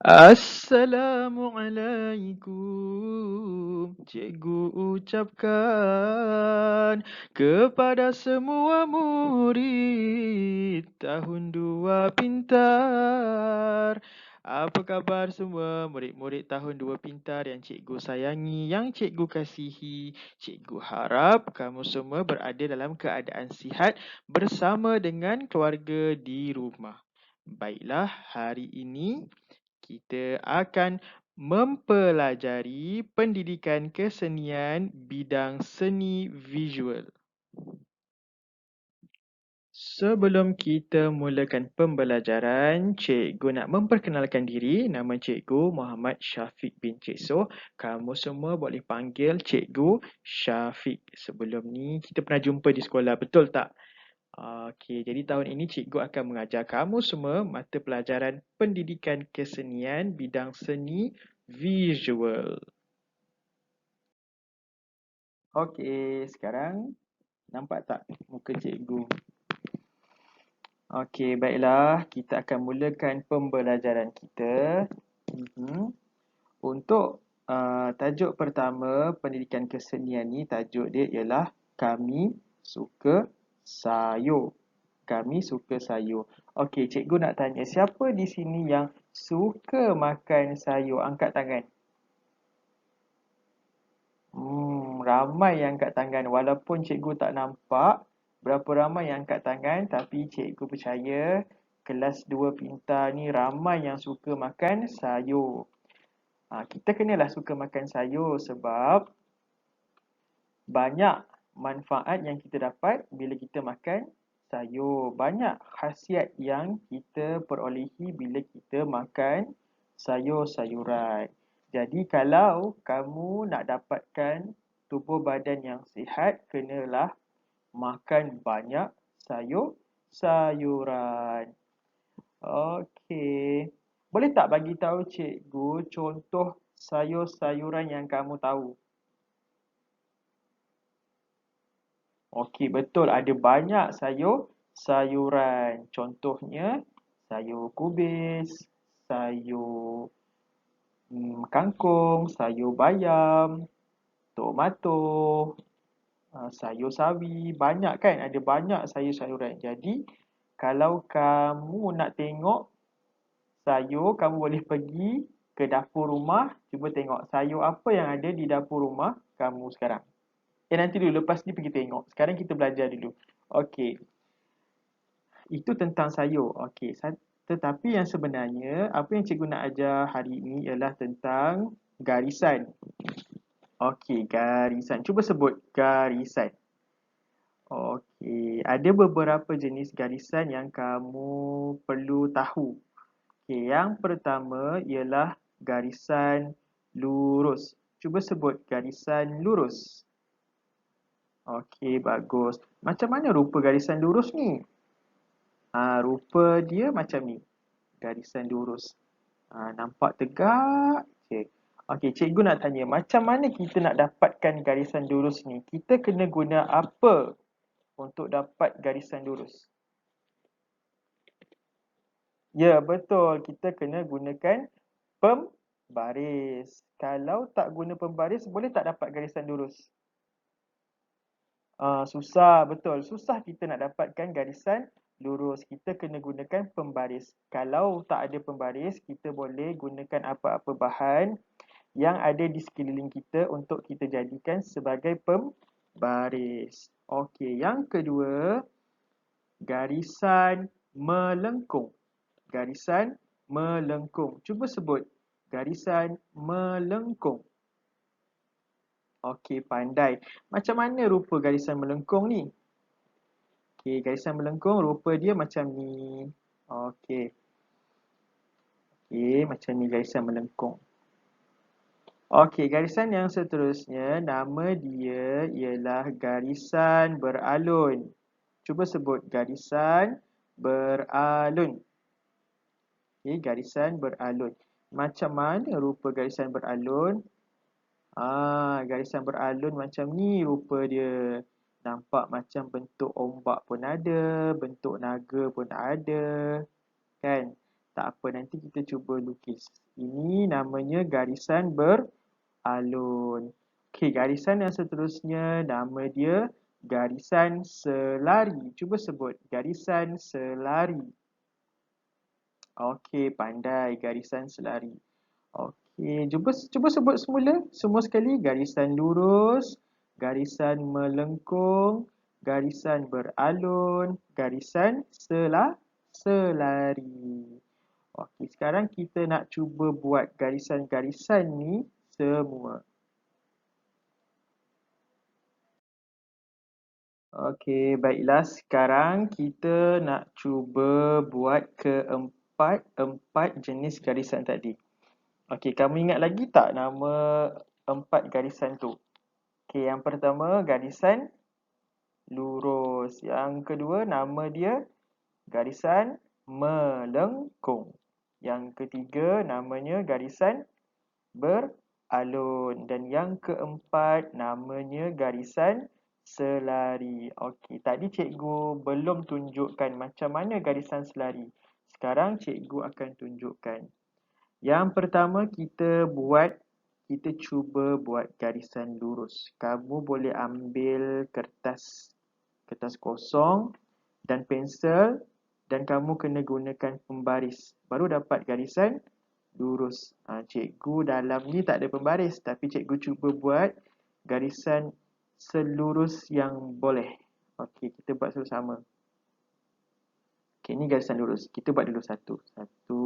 Assalamualaikum, cikgu ucapkan kepada semua murid tahun 2 pintar. Apa khabar semua murid-murid tahun 2 pintar yang cikgu sayangi, yang cikgu kasihi? Cikgu harap kamu semua berada dalam keadaan sihat bersama dengan keluarga di rumah. Baiklah, hari ini kita akan mempelajari pendidikan kesenian bidang seni visual. Sebelum kita mulakan pembelajaran, cikgu nak memperkenalkan diri. Nama cikgu Muhammad Syafiq bin Cik Soh. Kamu semua boleh panggil cikgu Syafiq. Sebelum ni kita pernah jumpa di sekolah, betul tak? Okey, jadi tahun ini cikgu akan mengajar kamu semua mata pelajaran pendidikan kesenian bidang seni visual. Okey, sekarang nampak tak muka cikgu? Okey, baiklah. Kita akan mulakan pembelajaran kita. Untuk tajuk pertama, pendidikan kesenian ni, tajuk dia ialah Kami Suka Sayur. Kami suka sayur. Okey, cikgu nak tanya, siapa di sini yang suka makan sayur? Angkat tangan. Ramai yang angkat tangan. Walaupun cikgu tak nampak berapa ramai yang angkat tangan, tapi cikgu percaya kelas 2 pintar ni ramai yang suka makan sayur. Kita kenalah suka makan sayur sebab banyak manfaat yang kita dapat bila kita makan sayur. Banyak khasiat yang kita perolehi bila kita makan sayur-sayuran. Jadi kalau kamu nak dapatkan tubuh badan yang sihat, kenalah makan banyak sayur-sayuran. Okey. Boleh tak bagi tahu cikgu contoh sayur-sayuran yang kamu tahu? Okey, betul. Ada banyak sayuran. Contohnya, sayur kubis, sayur kangkung, sayur bayam, tomato, sayur sawi. Banyak kan? Ada banyak sayur-sayuran. Jadi, kalau kamu nak tengok sayur, kamu boleh pergi ke dapur rumah. Cuba tengok sayur apa yang ada di dapur rumah kamu sekarang. Nanti dulu, lepas ni pergi tengok. Sekarang kita belajar dulu. Okey. Itu tentang sayur. Okey. Tetapi yang sebenarnya, apa yang cikgu nak ajar hari ini ialah tentang garisan. Okey, garisan. Cuba sebut garisan. Okey, ada beberapa jenis garisan yang kamu perlu tahu. Okey, yang pertama ialah garisan lurus. Cuba sebut garisan lurus. Okey, bagus. Macam mana rupa garisan lurus ni? Rupa dia macam ni. Garisan lurus. Nampak tegak je. Okey, cikgu nak tanya, macam mana kita nak dapatkan garisan lurus ni? Kita kena guna apa untuk dapat garisan lurus? Ya, betul. Kita kena gunakan pembaris. Kalau tak guna pembaris, boleh tak dapat garisan lurus? Susah, betul. Susah kita nak dapatkan garisan lurus. Kita kena gunakan pembaris. Kalau tak ada pembaris, kita boleh gunakan apa-apa bahan yang ada di sekeliling kita untuk kita jadikan sebagai pembaris. Okey, yang kedua, garisan melengkung. Garisan melengkung. Cuba sebut garisan melengkung. Okey, pandai. Macam mana rupa garisan melengkung ni? Okey, garisan melengkung rupa dia macam ni. Okey. Okey, macam ni garisan melengkung. Okey, garisan yang seterusnya, nama dia ialah garisan beralun. Cuba sebut garisan beralun. Okey, garisan beralun. Macam mana rupa garisan beralun? Garisan beralun macam ni rupa dia. Nampak macam bentuk ombak pun ada, bentuk naga pun ada. Kan? Tak apa, nanti kita cuba lukis. Ini namanya garisan beralun. Okey, garisan yang seterusnya nama dia garisan selari. Cuba sebut garisan selari. Okey, pandai garisan selari. Okey, cuba sebut semula. Semua sekali garisan lurus, garisan melengkung, garisan beralun, garisan selari. Okey, sekarang kita nak cuba buat garisan-garisan ni semua. Okey, baiklah. Sekarang kita nak cuba buat empat jenis garisan tadi. Okey, kamu ingat lagi tak nama empat garisan tu? Okey, yang pertama garisan lurus. Yang kedua nama dia garisan melengkung. Yang ketiga namanya garisan beralun. Dan yang keempat namanya garisan selari. Okey, tadi cikgu belum tunjukkan macam mana garisan selari. Sekarang cikgu akan tunjukkan. Yang pertama kita cuba buat garisan lurus. Kamu boleh ambil kertas kosong dan pensel dan kamu kena gunakan pembaris. Baru dapat garisan lurus. Cikgu dalam ni tak ada pembaris tapi cikgu cuba buat garisan selurus yang boleh. Okey, kita buat sama-sama. Okey, ni garisan lurus. Kita buat dulu satu. Satu.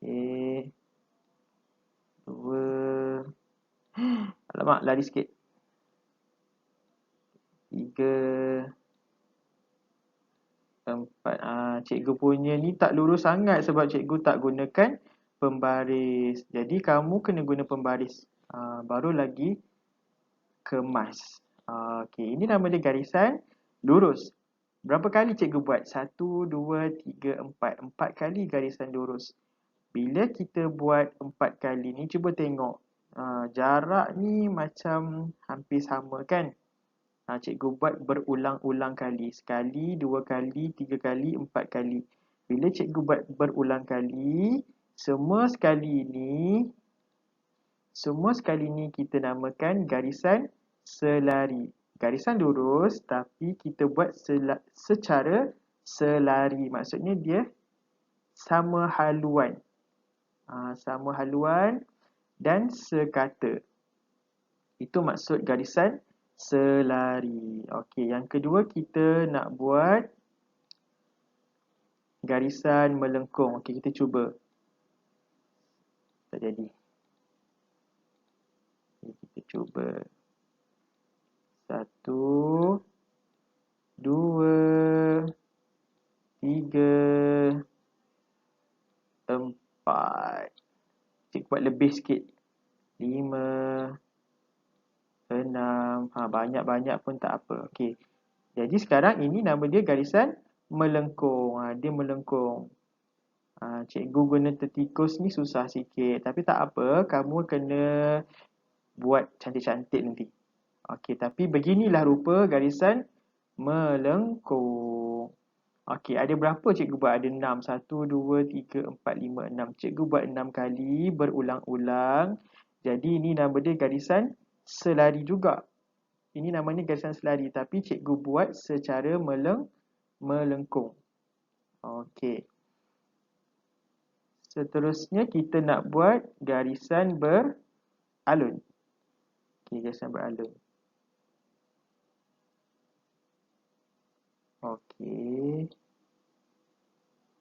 Okey. Dua. Alamak, lari sikit. Tiga. Empat. Cikgu punya ni tak lurus sangat sebab cikgu tak gunakan pembaris. Jadi kamu kena guna pembaris. Baru lagi kemas. Okey, ini nama dia garisan lurus. Berapa kali cikgu buat? 1, 2, 3, 4. 4 kali garisan lurus. Bila kita buat 4 kali ni, cuba tengok. Jarak ni macam hampir sama kan? Cikgu buat berulang-ulang kali. Sekali, 2 kali, 3 kali, 4 kali. Bila cikgu buat berulang kali, semua sekali ni kita namakan garisan selari. Garisan lurus tapi kita buat secara selari. Maksudnya dia sama haluan. Sama haluan dan sekata. Itu maksud garisan selari. Okey, yang kedua kita nak buat garisan melengkung. Okey, kita cuba. Tak jadi. Okay, kita cuba. 1, 2, 3, 4. Cikgu buat lebih sikit. 5, 6. Banyak-banyak pun tak apa. Okey. Jadi sekarang ini nama dia garisan melengkung. Dia melengkung. Cikgu guna tertikus ni susah sikit. Tapi tak apa. Kamu kena buat cantik-cantik nanti. Okey. Tapi beginilah rupa garisan melengkung. Okey. Ada berapa cikgu buat? Ada 6. 1, 2, 3, 4, 5, 6. Cikgu buat 6 kali berulang-ulang. Jadi ini nama dia garisan selari juga. Ini namanya garisan selari tapi cikgu buat secara melengkung. Okey. Seterusnya kita nak buat garisan beralun. Okey, garisan beralun. Okey.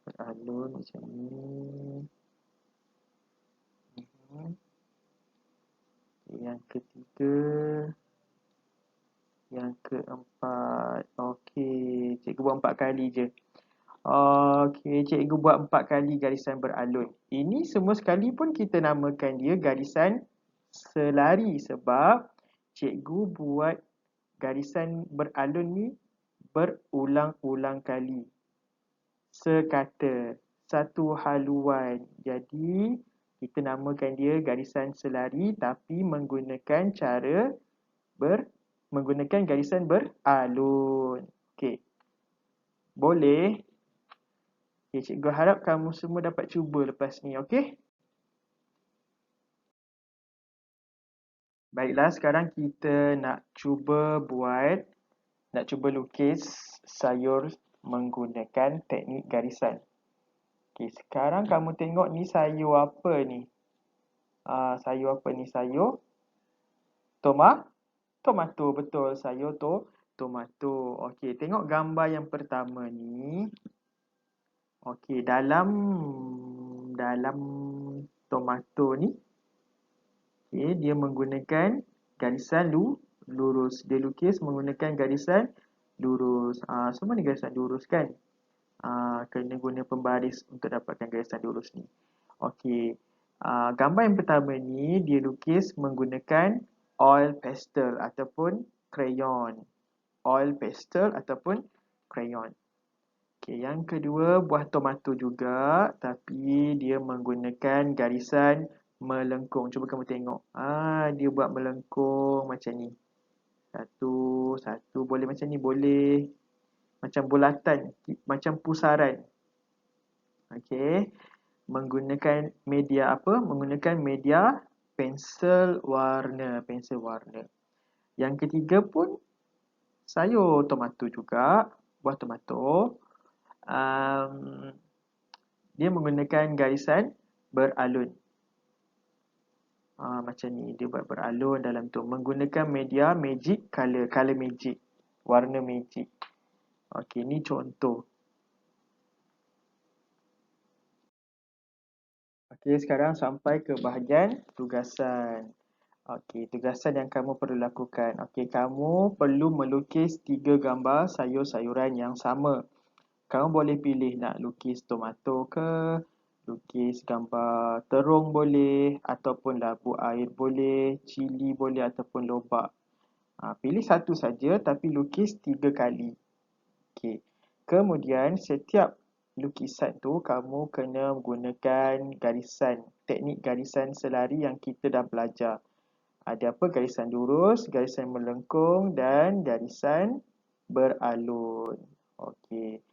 Beralun macam ni. Yang ketiga. Yang keempat. Okey, cikgu buat 4 kali je. Okey, cikgu buat 4 kali garisan beralun. Ini semua sekali pun kita namakan dia garisan selari sebab cikgu buat garisan beralun ni berulang-ulang kali. Sekata, satu haluan. Jadi, kita namakan dia garisan selari tapi menggunakan garisan beralun. Okey. Boleh Okay, cikgu harap kamu semua dapat cuba lepas ni, okey? Baiklah, sekarang kita nak cuba lukis sayur menggunakan teknik garisan. Okay, sekarang kamu tengok ni sayur apa ni? Sayur apa ni? Sayur tomato. Betul, sayur tomato. Okey, tengok gambar yang pertama ni. Okey, dalam tomato ni, okay, dia menggunakan garisan lurus. Dia lukis menggunakan garisan lurus. Semua ni garisan lurus kan? Kena guna pembaris untuk dapatkan garisan lurus ni. Okey. Gambar yang pertama ni dia lukis menggunakan oil pastel ataupun crayon. Oil pastel ataupun crayon. Okey, yang kedua buah tomato juga tapi dia menggunakan garisan melengkung. Cuba kamu tengok. Dia buat melengkung macam ni. Satu boleh macam ni, boleh macam bulatan, macam pusaran. Okey. Menggunakan media apa? Menggunakan media pensel warna. Yang ketiga pun sayur tomato juga, buah tomato. Dia menggunakan garisan beralun. Macam ni, dia buat beralun dalam tu. Menggunakan media magic color magic. Warna magic. Okey, ni contoh. Okey, sekarang sampai ke bahagian tugasan. Okey, tugasan yang kamu perlu lakukan. Okey, kamu perlu melukis 3 gambar sayur-sayuran yang sama. Kamu boleh pilih nak lukis tomato ke, lukis gambar terung boleh, ataupun labu air boleh, cili boleh ataupun lobak. Pilih satu saja tapi lukis 3 kali. Okey. Kemudian setiap lukisan tu kamu kena menggunakan teknik garisan selari yang kita dah belajar. Ada apa? Garisan lurus, garisan melengkung dan garisan beralun. Okey.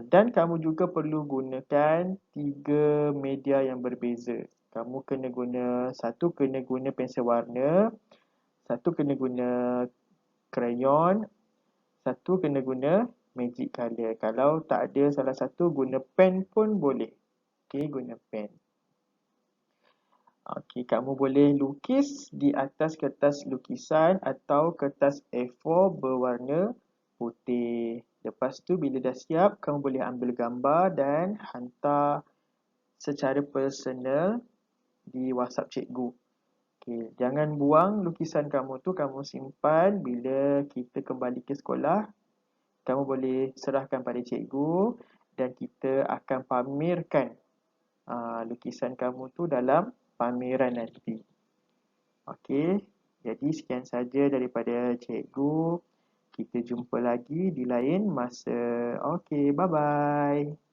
Dan kamu juga perlu gunakan 3 media yang berbeza. Kamu satu kena guna pensel warna, satu kena guna crayon, satu kena guna magic color. Kalau tak ada salah satu, guna pen pun boleh. Okey, guna pen. Okey, kamu boleh lukis di atas kertas lukisan atau kertas A4 berwarna putih. Lepas tu bila dah siap, kamu boleh ambil gambar dan hantar secara personal di WhatsApp cikgu. Okey, jangan buang lukisan kamu tu, kamu simpan. Bila kita kembali ke sekolah, kamu boleh serahkan pada cikgu dan kita akan pamerkan lukisan kamu tu dalam pameran nanti. Okey, jadi sekian saja daripada cikgu. Kita jumpa lagi di lain masa. Okey, bye-bye.